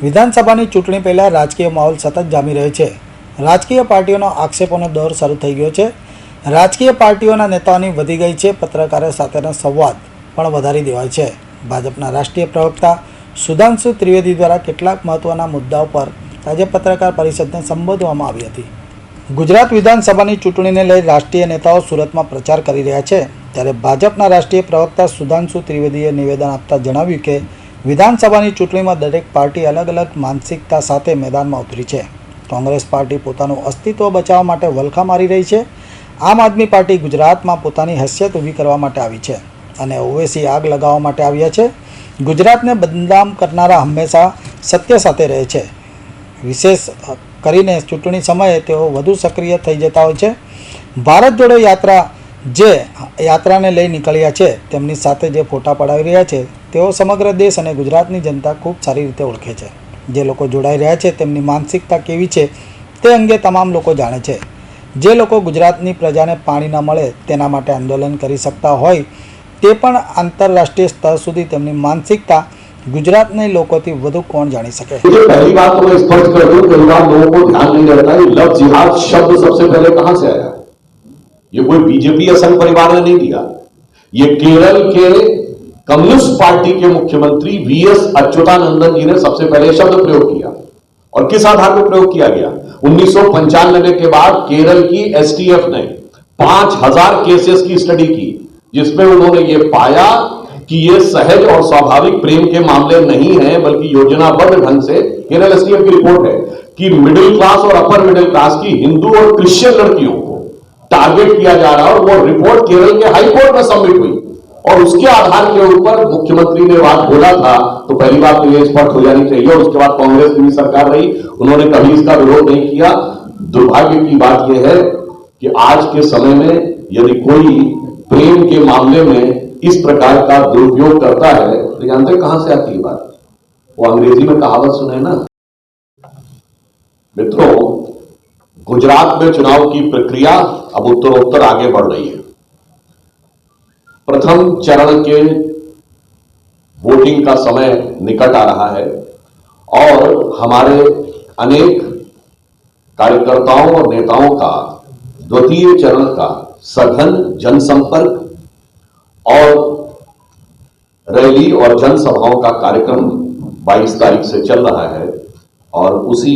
વિધાનસભાની ચૂંટણી પહેલાં રાજકીય માહોલ સતત જામી રહ્યો છે। રાજકીય પાર્ટીઓનો આક્ષેપોનો દોર શરૂ થઈ ગયો છે। રાજકીય પાર્ટીઓના નેતાઓની વધી ગઈ છે। પત્રકારો સાથેનો સંવાદ પણ વધારી દેવાયો છે। ભાજપના રાષ્ટ્રીય પ્રવક્તા સુધાંશુ ત્રિવેદી દ્વારા કેટલાક મહત્વના મુદ્દાઓ પર આજે પત્રકાર પરિષદને સંબોધવામાં આવી હતી। ગુજરાત વિધાનસભાની ચૂંટણીને લઈ રાષ્ટ્રીય નેતાઓ સુરતમાં પ્રચાર કરી રહ્યા છે, ત્યારે ભાજપના રાષ્ટ્રીય પ્રવક્તા સુધાંશુ ત્રિવેદીએ નિવેદન આપતા જણાવ્યું કે વિધાનસભાની ચૂંટણીમાં દરેક પાર્ટી અલગ અલગ માનસિકતા સાથે મેદાનમાં ઉતરી છે। કોંગ્રેસ પાર્ટી પોતાનું અસ્તિત્વ બચાવવા માટે વલખા મારી રહી છે। આમ આદમી પાર્ટી ગુજરાતમાં પોતાની હૈસિયત ઊભી કરવા માટે આવી છે અને ઓવેસી આગ લગાવવા માટે આવ્યા છે। ગુજરાતને બદનામ કરનારા હંમેશા સત્ય સાથે રહે છે। વિશેષ કરીને ચૂંટણી સમયે તેઓ વધુ સક્રિય થઈ જતા હોય છે। ભારત જોડો યાત્રા જે યાત્રાને લઈ નીકળ્યા છે તેમની સાથે જે ફોટા પડાવી રહ્યા છે તેઓ સમગ્ર દેશ અને ગુજરાતની જનતા ખૂબ સારી રીતે ઓળખે છે। જે લોકો જોડાઈ રહ્યા છે તેમની માનસિકતા કેવી છે તે અંગે તમામ લોકો જાણે છે। જે લોકો ગુજરાતની પ્રજાને પાણી ન મળે તેના માટે આંદોલન કરી શકતા હોય તે પણ આંતરરાષ્ટ્રીય સ્તર સુધી તેમની માનसिकता गुजरातने लोगों વધુ કોણ જાણી શકે। पहली बात तो मैं स्पष्ट कर दूं, कई बार लोगों को ध्यान नहीं रहता है लफ्ज जिहाद शब्द सबसे पहले कहां से आया। ये कोई बीजेपी या संघ परिवार ने नहीं दिया, ये केरल के कम्युनिस्ट पार्टी के मुख्यमंत्री वीएस अच्युतानंदन जी ने सबसे पहले शब्द प्रयोग किया। और किस आधार पर प्रयोग किया गया? 1995 के बाद केरल की एसटीएफ ने 5000 केसेस की स्टडी की, जिसमें उन्होंने ये पाया कि ये सहज और स्वाभाविक प्रेम के मामले नहीं है, बल्कि योजनाबद्ध ढंग से, केरल एसटीएफ की रिपोर्ट है कि मिडिल क्लास और अपर मिडिल क्लास की हिंदू और क्रिश्चियन लड़कियों को टारगेट किया जा रहा है। और वो रिपोर्ट केरल के हाई कोर्ट में सबमिट हुई और उसके आधार के ऊपर मुख्यमंत्री ने बात बोला था। तो पहली बात तो ये स्पष्ट हो जानी चाहिए। और उसके बाद कांग्रेस की भी सरकार रही, उन्होंने कभी इसका विरोध नहीं किया। दुर्भाग्य की बात यह है कि आज के समय में यदि कोई प्रेम के मामले में इस प्रकार का दुरुपयोग करता है तो जानते कहां से आती है बात? वो अंग्रेजी में कहावत सुने ना मित्रों। गुजरात में चुनाव की प्रक्रिया अब उत्तरोत्तर आगे बढ़ रही है। प्रथम चरण के वोटिंग का समय निकट आ रहा है और हमारे अनेक कार्यकर्ताओं और नेताओं का द्वितीय चरण का सघन जनसंपर्क और रैली और जनसभाओं का कार्यक्रम 22 तारीख से चल रहा है। और उसी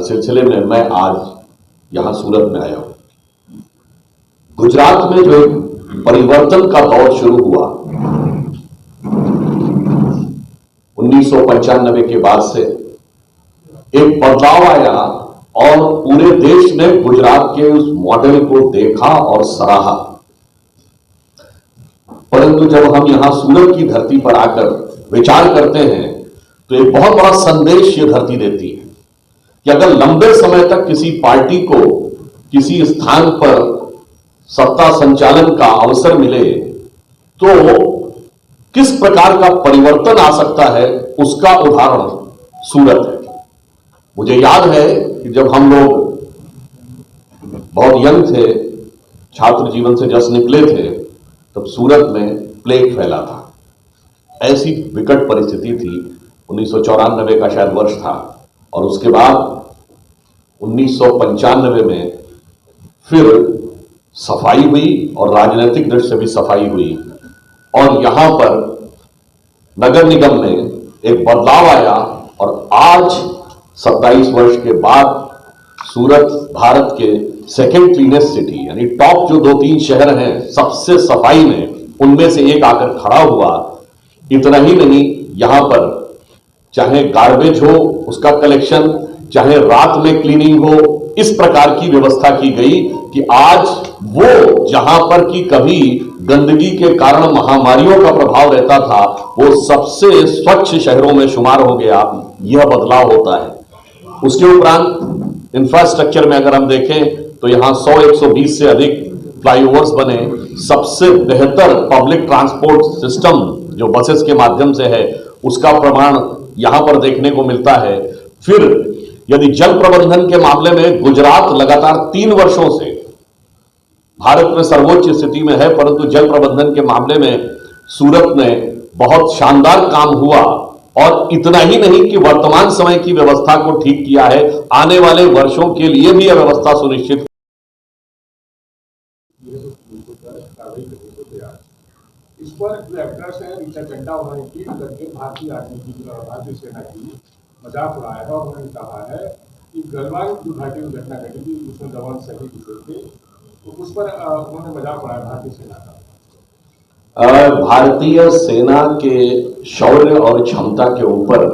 सिलसिले में मैं आज यहां सूरत में आया हूं। गुजरात में जो परिवर्तन का दौर शुरू हुआ 1995 के बाद से एक बदलाव आया और पूरे देश ने गुजरात के उस मॉडल को देखा और सराहा। परंतु जब हम यहां सूरत की धरती पर आकर विचार करते हैं तो एक बहुत बड़ा संदेश ये धरती देती है कि अगर लंबे समय तक किसी पार्टी को किसी स्थान पर सत्ता संचालन का अवसर मिले तो किस प्रकार का परिवर्तन आ सकता है, उसका उदाहरण सूरत है। मुझे याद है कि जब हम लोग बहुत यंग थे, छात्र जीवन से जस्ट निकले थे, तब सूरत में प्लेग फैला था। ऐसी विकट परिस्थिति थी। 1994 का शायद वर्ष था और उसके बाद 1995 में फिर सफाई हुई और राजनीतिक दृष्टि से भी सफाई हुई और यहां पर नगर निगम में एक बदलाव आया। और आज 27 वर्ष के बाद सूरत भारत के सेकेंड क्लीनेस्ट सिटी यानी टॉप जो 2-3 शहर हैं सबसे सफाई में, उनमें से एक आकर खड़ा हुआ। इतना ही नहीं, यहां पर चाहे गार्बेज हो उसका कलेक्शन, चाहे रात में क्लीनिंग हो, इस प्रकार की व्यवस्था की गई कि आज वो जहां पर की कभी गंदगी के कारण महामारियों का प्रभाव रहता था वो सबसे स्वच्छ शहरों में शुमार हो गया। यह बदलाव होता है। उसके उपरांत इंफ्रास्ट्रक्चर में अगर हम देखें तो यहां 100-120 से अधिक फ्लाईओवर्स बने। सबसे बेहतर पब्लिक ट्रांसपोर्ट सिस्टम जो बसेस के माध्यम से है उसका प्रमाण यहां पर देखने को मिलता है। फिर यदि जल प्रबंधन के मामले में गुजरात लगातार 3 वर्षों से भारत में सर्वोच्च स्थिति में है, परंतु जल प्रबंधन के मामले में सूरत में बहुत शानदार काम हुआ और इतना ही नहीं कि वर्तमान समय की व्यवस्था को ठीक किया है, आने वाले वर्षों के लिए भी यह व्यवस्था सुनिश्चित इस पर जो एक्टर्स हैं ऋचा चड्ढा उन्होंने ट्वीट करके भारतीय आर्मी की भारतीय सेना की मजाक उड़ाया है और उन्होंने कहा है कि गलवान जो घाटी में घटना घटी थी उसमें जवान शहीद हुए थे, तो उस पर उन्होंने मजाक उड़ाया भारतीय सेना का। भारतीय सेना के शौर्य और क्षमता के ऊपर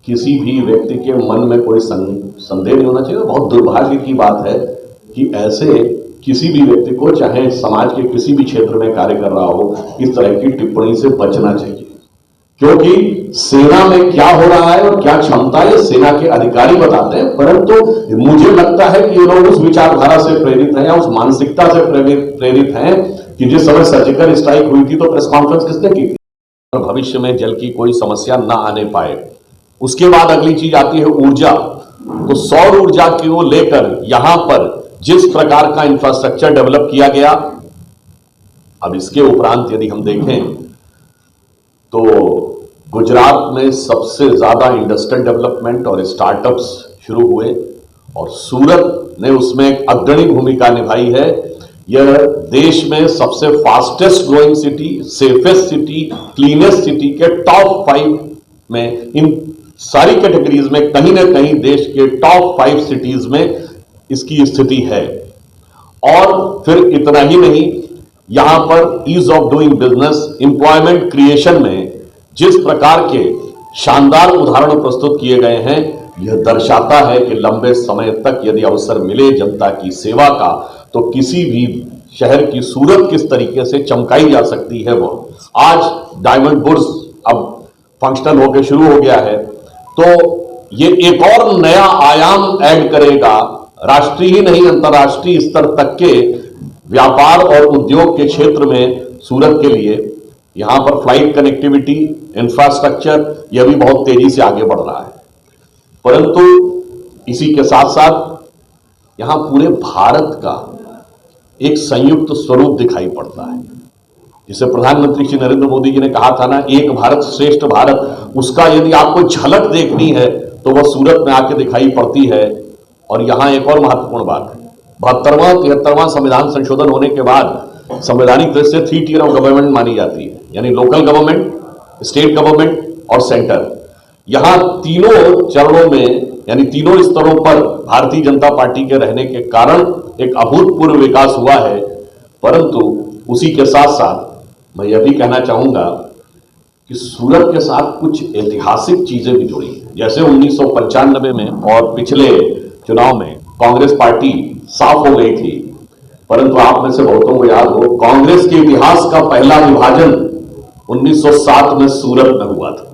किसी भी व्यक्ति के मन में कोई संदेह नहीं होना चाहिए। बहुत दुर्भाग्य की बात है कि ऐसे किसी भी व्यक्ति को, चाहे समाज के किसी भी क्षेत्र में कार्य कर रहा हो, इस तरह की टिप्पणी से बचना चाहिए, क्योंकि सेना में क्या हो रहा है और क्या क्षमता है सेना के अधिकारी बताते हैं। परंतु मुझे लगता है कि ये लोग उस विचारधारा से प्रेरित हैं या उस मानसिकता से प्रेरित हैं कि जिस समय सर्जिकल स्ट्राइक हुई थी तो प्रेस कॉन्फ्रेंस किसने की थी, भविष्य में जल की कोई समस्या ना आने पाए। उसके बाद अगली चीज आती है ऊर्जा। तो सौर ऊर्जा को लेकर यहां पर जिस प्रकार का इंफ्रास्ट्रक्चर डेवलप किया गया, अब इसके उपरांत यदि हम देखें तो गुजरात में सबसे ज्यादा इंडस्ट्रियल डेवलपमेंट और स्टार्टअप्स शुरू हुए और सूरत ने उसमें एक अग्रणी भूमिका निभाई है। यह देश में सबसे fastest growing city, safest city, cleanest city के टॉप 5 में, इन सारी कैटेगरीज में कहीं ना कहीं देश के टॉप 5 सिटीज में इसकी स्थिति है। और फिर इतना ही नहीं, यहां पर ease of doing business, employment creation में जिस प्रकार के शानदार उदाहरण प्रस्तुत किए गए हैं, यह दर्शाता है कि लंबे समय तक यदि अवसर मिले जनता की सेवा का, तो किसी भी शहर की सूरत किस तरीके से चमकाई जा सकती है। वो आज डायमंड बुर्ज अब फंक्शनल होकर शुरू हो गया है, तो ये एक और नया आयाम ऐड करेगा राष्ट्रीय ही नहीं अंतर्राष्ट्रीय स्तर तक के व्यापार और उद्योग के क्षेत्र में सूरत के लिए। यहां पर फ्लाइट कनेक्टिविटी, इंफ्रास्ट्रक्चर, यह भी बहुत तेजी से आगे बढ़ रहा है। परंतु इसी के साथ साथ यहां पूरे भारत का एक संयुक्त स्वरूप दिखाई पड़ता है। जिसे प्रधानमंत्री श्री नरेंद्र मोदी जी ने कहा था ना, एक भारत श्रेष्ठ भारत, उसका यदि आपको झलक देखनी है तो वह सूरत में आके दिखाई पड़ती है। और यहां एक और महत्वपूर्ण बात है, 72वां 73वां संविधान संशोधन होने के बाद संवैधानिक दृष्टि से 3 टियर ऑफ गवर्नमेंट मानी जाती है, यानी लोकल गवर्नमेंट, स्टेट गवर्नमेंट और सेंटर। यहां तीनों चरणों में, यानी तीनों स्तरों पर भारतीय जनता पार्टी के रहने के कारण एक अभूतपूर्व विकास हुआ है। परंतु उसी के साथ साथ मैं यह भी कहना चाहूंगा कि सूरत के साथ कुछ ऐतिहासिक चीजें भी जुड़ी हैं। जैसे 1995 में और पिछले चुनाव में कांग्रेस पार्टी साफ हो गई थी, परंतु आप में से बहुतों को याद हो, कांग्रेस के इतिहास का पहला विभाजन 1907 में सूरत में हुआ था।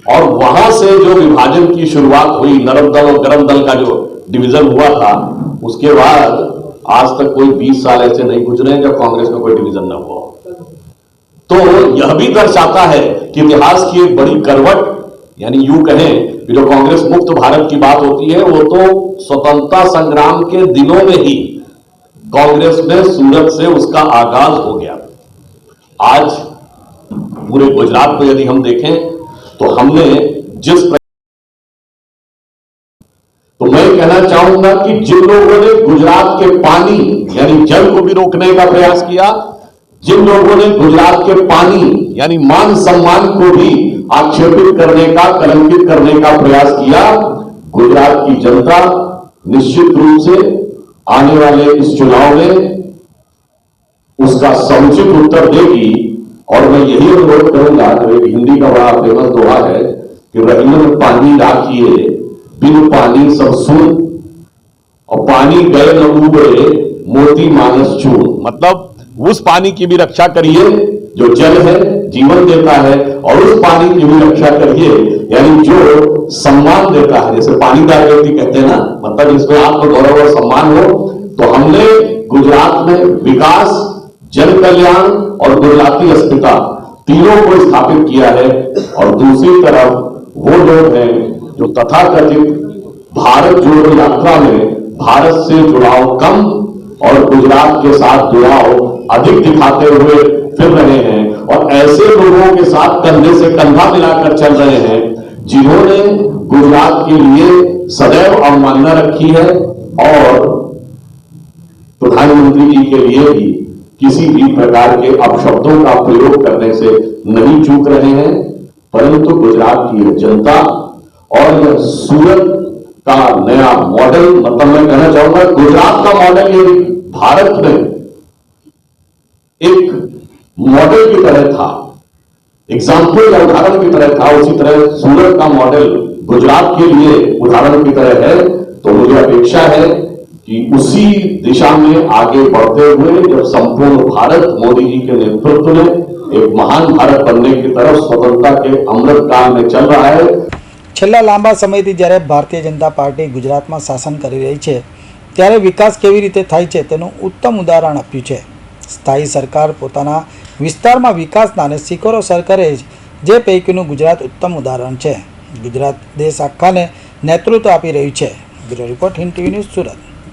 और वहां से जो विभाजन की शुरुआत हुई, नरम दल और गरम दल का जो डिवीजन हुआ था, उसके बाद आज तक कोई 20 साल ऐसे नहीं गुजरे हैं जब कांग्रेस में कोई डिवीजन न हुआ। तो यह भी दर्शाता है कि इतिहास की एक बड़ी करवट, यानी यूं कहें कि जो कांग्रेस मुक्त भारत की बात होती है, वो तो स्वतंत्रता संग्राम के दिनों में ही कांग्रेस में सूरत से उसका आगाज हो गया। आज पूरे गुजरात को यदि हम देखें तो हमने तो मैं कहना चाहूंगा कि जिन लोगों ने गुजरात के पानी यानी जल को भी रोकने का प्रयास किया, जिन लोगों ने गुजरात के पानी यानी मान सम्मान को भी आक्षेपित करने का, कलंकित करने का प्रयास किया, गुजरात की जनता निश्चित रूप से आने वाले इस चुनाव में उसका समुचित उत्तर देगी। और मैं यही अनुरोध करूंगा, तो एक हिंदी का बड़ा फेमस दोहा है कि रहीमन पानी राखिए, बिन पानी सब सुन, और पानी गए न उबरे, मोती मानस चून। मतलब उस पानी की भी रक्षा करिए जो जल है, जीवन देता है, और उस पानी की भी रक्षा करिए यानी जो सम्मान देता है। जैसे पानीदार व्यक्ति कहते हैं ना, मतलब जिसमें आत्मगौरव और सम्मान हो। तो हमने गुजरात में विकास, जन कल्याण और गुजराती अस्मिता तीनों को स्थापित किया है। और दूसरी तरफ वो लोग हैं जो तथाकथित भारत जोड़ो यात्रा में भारत से जुड़ाव कम, और गुजरात के साथ जुड़ाव अधिक दिखाते हुए फिर रहे हैं और ऐसे लोगों के साथ कंधे से कंधा मिलाकर चल रहे हैं जिन्होंने गुजरात के लिए सदैव अवमानना रखी है और प्रधानमंत्री जी के लिए भी किसी भी प्रकार के अपशब्दों का प्रयोग करने से नहीं चूक रहे हैं, परंतु गुजरात की जनता और यह सूरत का नया मॉडल, मतलब मैं कहना चाहूंगा गुजरात का मॉडल ये भारत में एक मॉडल की तरह था, एग्जाम्पल या उदाहरण की तरह था, उसी तरह सूरत का मॉडल गुजरात के लिए उदाहरण की तरह है। तो मुझे अपेक्षा है कि उसी दिशा में आगे बढ़ते हुए जब संपूर्ण भारत मोदी जी के नेतृत्व में एक महान भारत बनने की तरफ स्वतंत्रता के अमृत काल में चल रहा है। છેલ્લા લાંબા સમયથી જ્યારે ભારતીય જનતા પાર્ટી ગુજરાતમાં શાસન કરી રહી છે ત્યારે વિકાસ કેવી રીતે થાય છે તેનું ઉત્તમ ઉદાહરણ આપ્યું છે। સ્થાયી સરકાર પોતાના વિસ્તારમાં વિકાસના અને શિખરો સર કરે જે પૈકીનું ગુજરાત ઉત્તમ ઉદાહરણ છે। ગુજરાત દેશ આખાને નેતૃત્વ આપી રહ્યું છે। Bureau report Hind TV news Surat.